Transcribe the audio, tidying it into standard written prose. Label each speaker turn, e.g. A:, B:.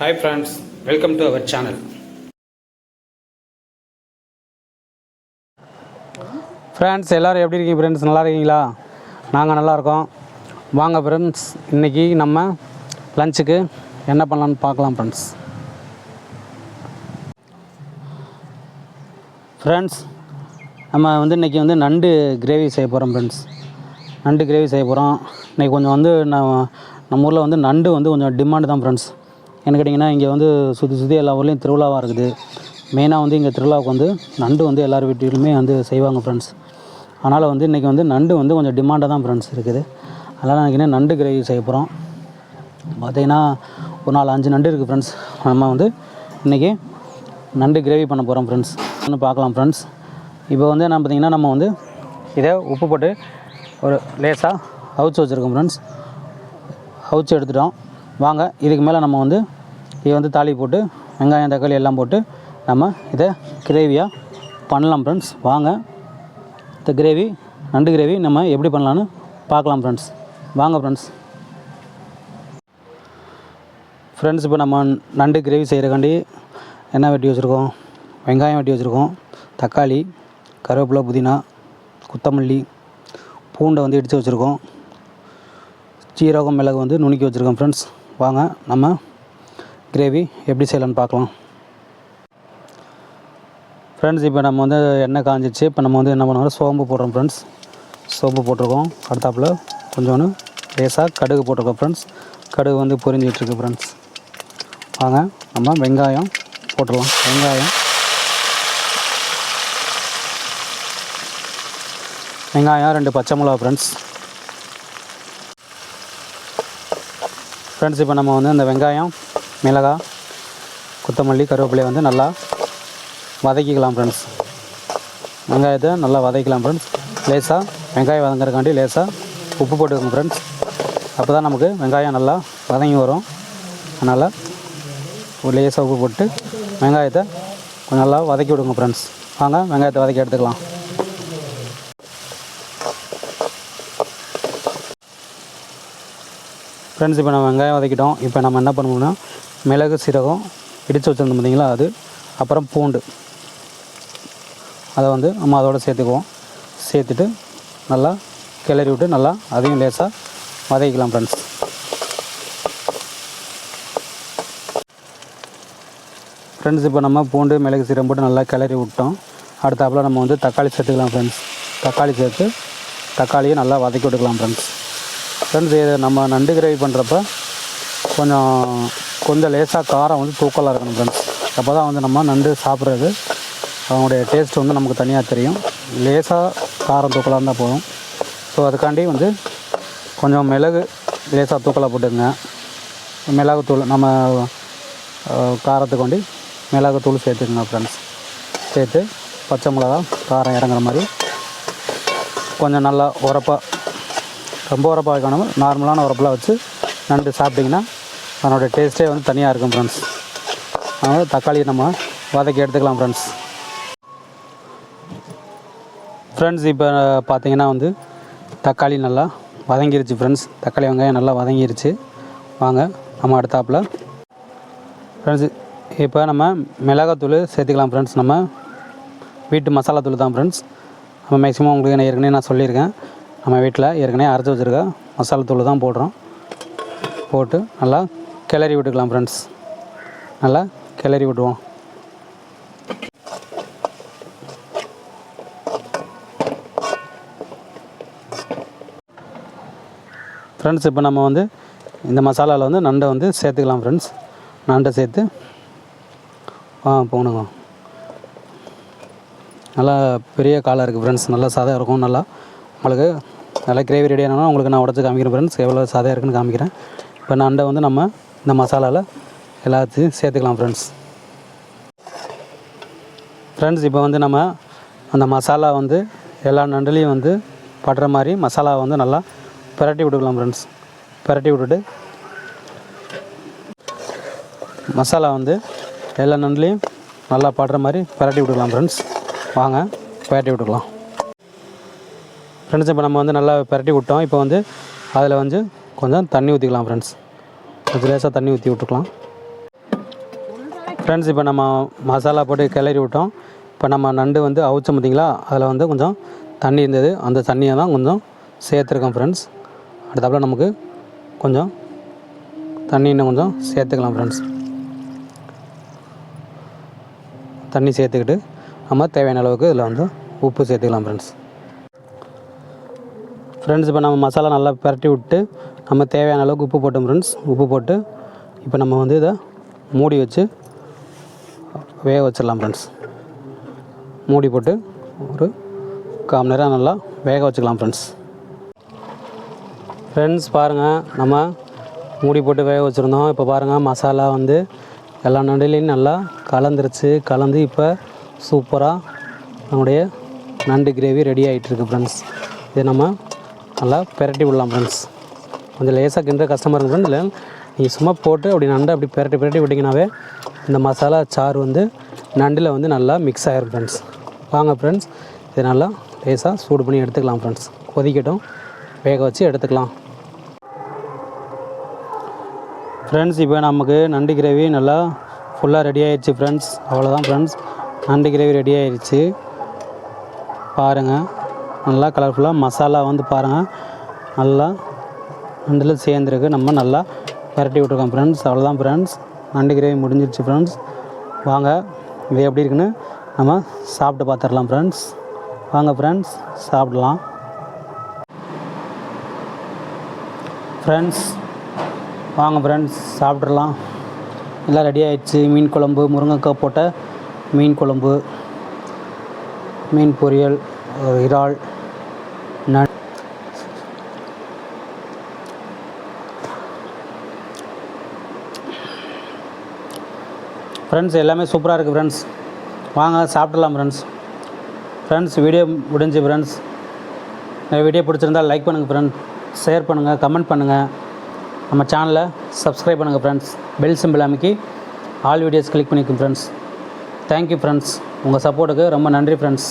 A: Hi friends, welcome to our channel. Friends எல்லோரும் எப்படி இருக்கீங்க ஃப்ரெண்ட்ஸ்? நல்லா இருக்கீங்களா? நாங்கள் நல்லாயிருக்கோம். வாங்க ஃப்ரெண்ட்ஸ், இன்றைக்கி நம்ம லஞ்சுக்கு என்ன பண்ணலான்னு பார்க்கலாம் ஃப்ரெண்ட்ஸ். நம்ம இன்றைக்கி நண்டு கிரேவி செய்ய போகிறோம் ஃப்ரெண்ட்ஸ். நண்டு கிரேவி செய்ய போகிறோம். இன்றைக்கி கொஞ்சம் நம்ம ஊரில் நண்டு கொஞ்சம் டிமாண்டு தான் ஃப்ரெண்ட்ஸ். என்ன கேட்டிங்கன்னா, இங்கே சுற்றி எல்லா ஊர்லேயும் திருவிழாவாக இருக்குது. மெயினாக இங்கே திருவிழாவுக்கு நண்டு எல்லார் வீட்டிலுமே செய்வாங்க ஃப்ரெண்ட்ஸ். அதனால் இன்றைக்கி நண்டு கொஞ்சம் டிமாண்டாக தான் ஃப்ரெண்ட்ஸ் இருக்குது. அதனால் எனக்கு நண்டு கிரேவி செய்ய போகிறோம். பார்த்திங்கன்னா ஒரு 4-5 நண்டு இருக்குது ஃப்ரெண்ட்ஸ். நம்ம இன்றைக்கி நண்டு கிரேவி பண்ண போகிறோம் ஃப்ரெண்ட்ஸ். பார்க்கலாம் ஃப்ரெண்ட்ஸ். இப்போ பார்த்திங்கன்னா நம்ம இதை உப்பு போட்டு ஒரு லேசாக அவிச்சு வச்சுருக்கோம் ஃப்ரெண்ட்ஸ். அவிச்சு எடுத்துட்டோம். வாங்க, இதுக்கு மேலே நம்ம இது தாளி போட்டு வெங்காயம் தக்காளி எல்லாம் போட்டு நம்ம இதை கிரேவியாக பண்ணலாம் ஃப்ரெண்ட்ஸ். வாங்க, இந்த கிரேவி நண்டு கிரேவி நம்ம எப்படி பண்ணலான்னு பார்க்கலாம் ஃப்ரெண்ட்ஸ். வாங்க ஃப்ரெண்ட்ஸ், இப்போ நம்ம நண்டு கிரேவி செய்கிறக்காண்டி என்ன வெட்டி வச்சுருக்கோம்? வெங்காயம் வெட்டி வச்சுருக்கோம், தக்காளி, கருவேப்பிலை, புதினா, கொத்தமல்லி, பூண்டை இடித்து வச்சுருக்கோம், சீரகம், மிளகு நுணுக்கி வச்சுருக்கோம் ஃப்ரெண்ட்ஸ். வாங்க, நம்ம கிரேவி எப்படி செய்யலான்னு பார்க்கலாம் ஃப்ரெண்ட்ஸ். இப்போ நம்ம எண்ணெய் காஞ்சிச்சு. இப்போ நம்ம என்ன பண்ணுவோம், சோம்பு போடுறோம் ஃப்ரெண்ட்ஸ். சோம்பு போட்டிருக்கோம். அடுத்தாப்பில் கொஞ்சோன்னு லேசாக கடுகு போட்டிருக்கோம் ஃப்ரெண்ட்ஸ். கடுகு பொரிஞ்சிட்ருக்கு ஃப்ரெண்ட்ஸ். வாங்க, நம்ம வெங்காயம் போட்டுடலாம். வெங்காயம் 2 பச்சை மிளகா ஃப்ரெண்ட்ஸ். இப்போ நம்ம இந்த வெங்காயம், மிளகாய், கொத்தமல்லி, கருவேப்பிலையை நல்லா வதக்கிக்கலாம் ஃப்ரெண்ட்ஸ். வெங்காயத்தை நல்லா வதக்கிக்கலாம் ஃப்ரெண்ட்ஸ். லேசாக வெங்காயம் வதங்குறதுக்காண்டி லேசாக உப்பு போட்டுக்கோங்க ஃப்ரெண்ட்ஸ். அப்போ தான் நமக்கு வெங்காயம் நல்லா வதங்கி வரும். அதனால் ஒரு லேசாக உப்பு போட்டு வெங்காயத்தை கொஞ்சம் நல்லா வதக்கி விடுங்க ஃப்ரெண்ட்ஸ். வாங்க, வெங்காயத்தை வதக்கி எடுத்துக்கலாம் ஃப்ரெண்ட்ஸ். இப்போ நம்ம வெங்காயம் வதக்கிட்டோம். இப்போ நம்ம என்ன பண்ணணும்னா, மிளகு, சீரகம் இடித்து வச்சுருந்தோம் பார்த்திங்களா, அது அப்புறம் பூண்டு, அதை நம்ம அதோடு சேர்த்துக்குவோம். சேர்த்துட்டு நல்லா கிளறி விட்டு நல்லா அதையும் லேசாக வதக்கிக்கலாம் ஃப்ரெண்ட்ஸ். இப்போ நம்ம பூண்டு, மிளகு, சீரகம் போட்டு நல்லா கிளறி விட்டோம். அடுத்தாப்பில் நம்ம தக்காளி சேர்த்துக்கலாம் ஃப்ரெண்ட்ஸ். தக்காளி சேர்த்து தக்காளியை நல்லா வதக்கி விட்டுக்கலாம் ஃப்ரெண்ட்ஸ். இது நம்ம நண்டு கிரேவி பண்ணுறப்ப கொஞ்சம் லேசாக காரம் தூக்கலாக இருக்கணும் ஃப்ரெண்ட்ஸ். அப்போ தான் நம்ம நண்டு சாப்பிட்றது அதனுடைய டேஸ்ட் நமக்கு தனியாக தெரியும். லேசாக காரம் தூக்கலாக இருந்தால் போதும். ஸோ அதுக்காண்டி கொஞ்சம் மிளகு லேசாக தூக்கலாக போட்டுங்க. மிளகுத்தூள் நம்ம காரத்துக்கு வேண்டி மிளகுத்தூள் சேர்த்துக்குங்க ஃப்ரெண்ட்ஸ். சேர்த்து பச்சை மிளகா காரம் இறங்குற மாதிரி கொஞ்சம் நல்லா உரப்பாக, ரொம்ப உரப்பாக வைக்கணும், நார்மலான உரப்பெலாம் வச்சு நண்டு சாப்பிட்டிங்கன்னா அதனுடைய டேஸ்ட்டே தனியாக இருக்கும் ஃப்ரெண்ட்ஸ். அதனால் தக்காளியை நம்ம வதக்கி எடுத்துக்கலாம் ஃப்ரெண்ட்ஸ். இப்போ பார்த்திங்கன்னா தக்காளி நல்லா வதங்கிருச்சு ஃப்ரெண்ட்ஸ். தக்காளி வெங்காயம் நல்லா வதங்கிருச்சு. வாங்க, நம்ம அடுத்தாப்பில் ஃப்ரெண்ட்ஸ் இப்போ நம்ம மிளகாத்தூள் சேர்த்துக்கலாம் ஃப்ரெண்ட்ஸ். நம்ம வீட்டு மசாலா தூள் தான் ஃப்ரெண்ட்ஸ். நம்ம மேக்ஸிமம் உங்களுக்கு ஏற்கனவே நான் சொல்லியிருக்கேன், நம்ம வீட்டில் ஏற்கனவே அரைச்சி வச்சுருக்க மசாலா தூள் தான் போடுறோம். போட்டு நல்லா கிளறி விட்டுக்கலாம் ஃப்ரெண்ட்ஸ். நல்லா கிளறி விட்டுருவோம் ஃப்ரெண்ட்ஸ். இப்போ நம்ம இந்த மசாலாவில் நண்டை சேர்த்துக்கலாம் ஃப்ரெண்ட்ஸ். நண்டை சேர்த்து போகணுங்க. நல்லா பெரிய காலாக இருக்குது ஃப்ரெண்ட்ஸ். நல்லா சாதம் இருக்கும். உங்களுக்கு நல்லா கிரேவி ரெடி ஆனால் உங்களுக்கு நான் உடச்சி காமிக்கிறேன் ஃப்ரெண்ட்ஸ், எவ்வளோ சாதையாக இருக்குன்னு காமிக்கிறேன். இப்போ நண்டை நம்ம இந்த மசாலாவில் எல்லாத்தையும் சேர்த்துக்கலாம் ஃப்ரெண்ட்ஸ். இப்போ நம்ம அந்த மசாலா எல்லா நண்டுலேயும் படுற மாதிரி மசாலாவை நல்லா பிரட்டி விட்டுக்கலாம் ஃப்ரெண்ட்ஸ். பிரட்டி விட்டுட்டு மசாலா எல்லா நண்டுலேயும் நல்லா படுற மாதிரி பிரட்டி விட்டுக்கலாம் ஃப்ரெண்ட்ஸ். வாங்க, பிரட்டி விட்டுக்கலாம் ஃப்ரெண்ட்ஸ். இப்போ நம்ம நல்லா பிரட்டி விட்டோம். இப்போ அதில் கொஞ்சம் தண்ணி ஊற்றிக்கலாம் ஃப்ரெண்ட்ஸ். கொஞ்சம் லேசாக தண்ணி ஊற்றி விட்டுக்கலாம். ஃப்ரெண்ட்ஸ் இப்போ நம்ம மசாலா போட்டு கிளறி விட்டோம். இப்போ நம்ம நண்டு வந்து அவிச்சோம் பார்த்திங்களா, அதில் வந்து கொஞ்சம் தண்ணி இருந்தது. அந்த தண்ணியை தான் கொஞ்சம் சேர்த்துருக்கோம் ஃப்ரெண்ட்ஸ். அடுத்தாப்புல நமக்கு கொஞ்சம் தண்ணி இன்னும் கொஞ்சம் சேர்த்துக்கலாம் ஃப்ரெண்ட்ஸ். தண்ணி சேர்த்துக்கிட்டு நம்ம தேவையான அளவுக்கு இதில் வந்து உப்பு சேர்த்துக்கலாம் ஃப்ரெண்ட்ஸ். இப்போ நம்ம மசாலா நல்லா பரட்டி விட்டு நம்ம தேவையான அளவுக்கு உப்பு போட்டோம் ஃப்ரெண்ட்ஸ். உப்பு போட்டு இப்போ நம்ம வந்து இதை மூடி வச்சு வேக வச்சிடலாம் ஃப்ரெண்ட்ஸ். மூடி போட்டு ஒரு 1/4 மணி நேரம் நல்லா வேக வச்சுக்கலாம் ஃப்ரெண்ட்ஸ். பாருங்கள், நம்ம மூடி போட்டு வேக வச்சுருந்தோம். இப்போ பாருங்கள், மசாலா வந்து எல்லா நண்டுலேயும் நல்லா கலந்துருச்சு. கலந்து இப்போ சூப்பராக நம்முடைய நண்டு கிரேவி ரெடி ஆகிட்டுருக்கு ஃப்ரெண்ட்ஸ். இது நம்ம நல்லா பெரட்டி விடலாம் ஃப்ரெண்ட்ஸ். கொஞ்சம் லேசாக கிண்டுற கஷ்டமாக இருக்கும் ஃப்ரெண்ட்ஸ். இல்லை நீங்கள் சும்மா போட்டு அப்படி நண்டை அப்படி பெரட்டி விட்டிங்கனாவே இந்த மசாலா சாறு வந்து நண்டில் வந்து நல்லா மிக்ஸ் ஆகிரும் ஃப்ரெண்ட்ஸ். வாங்க ஃப்ரெண்ட்ஸ், இது நல்லா லேசாக சூடு பண்ணி எடுத்துக்கலாம் ஃப்ரெண்ட்ஸ். கொதிக்கட்டும், வேக வச்சு எடுத்துக்கலாம் ஃப்ரெண்ட்ஸ். இப்போ நமக்கு நண்டு கிரேவி நல்லா ஃபுல்லாக ரெடி ஆகிடுச்சு ஃப்ரெண்ட்ஸ். அவ்வளோதான் ஃப்ரெண்ட்ஸ், நண்டு கிரேவி ரெடி ஆகிடுச்சு. பாருங்கள், நல்லா கலர்ஃபுல்லாக மசாலா வந்து பாருங்கள் நல்லா நண்டில் சேர்ந்துருக்கு. நம்ம நல்லா பரட்டி விட்டுருக்கோம் ஃப்ரெண்ட்ஸ். அவ்வளோதான் ஃப்ரெண்ட்ஸ், நண்டு கிரேவி முடிஞ்சிருச்சு ஃப்ரெண்ட்ஸ். வாங்க, இது எப்படி இருக்குன்னு நம்ம சாப்பிட்டு பார்த்துடலாம் ஃப்ரெண்ட்ஸ். வாங்க ஃப்ரெண்ட்ஸ், சாப்பிடலாம் ஃப்ரெண்ட்ஸ். வாங்க ஃப்ரெண்ட்ஸ், சாப்பிட்றலாம். எல்லாம் ரெடி ஆகிடுச்சு. மீன் குழம்பு, முருங்கைக்காய் போட்ட மீன் குழம்பு, மீன் பொரியல், இறால், ஃப்ரெண்ட்ஸ் எல்லாமே சூப்பராக இருக்குது ஃப்ரெண்ட்ஸ். வாங்க சாப்பிடலாம் ஃப்ரெண்ட்ஸ். வீடியோ முடிஞ்சு ஃப்ரெண்ட்ஸ். வீடியோ பிடிச்சிருந்தால் லைக் பண்ணுங்கள் ஃப்ரெண்ட்ஸ், ஷேர் பண்ணுங்கள், கமெண்ட் பண்ணுங்கள். நம்ம சேனலை சப்ஸ்கிரைப் பண்ணுங்கள் ஃப்ரெண்ட்ஸ். பெல் சிம்பிள் அமைக்கி ஆல் வீடியோஸ் கிளிக் பண்ணிக்கோங்க ஃப்ரெண்ட்ஸ். Thank you friends. உங்கள் சப்போர்ட்டுக்கு ரொம்ப நன்றி ஃப்ரெண்ட்ஸ்.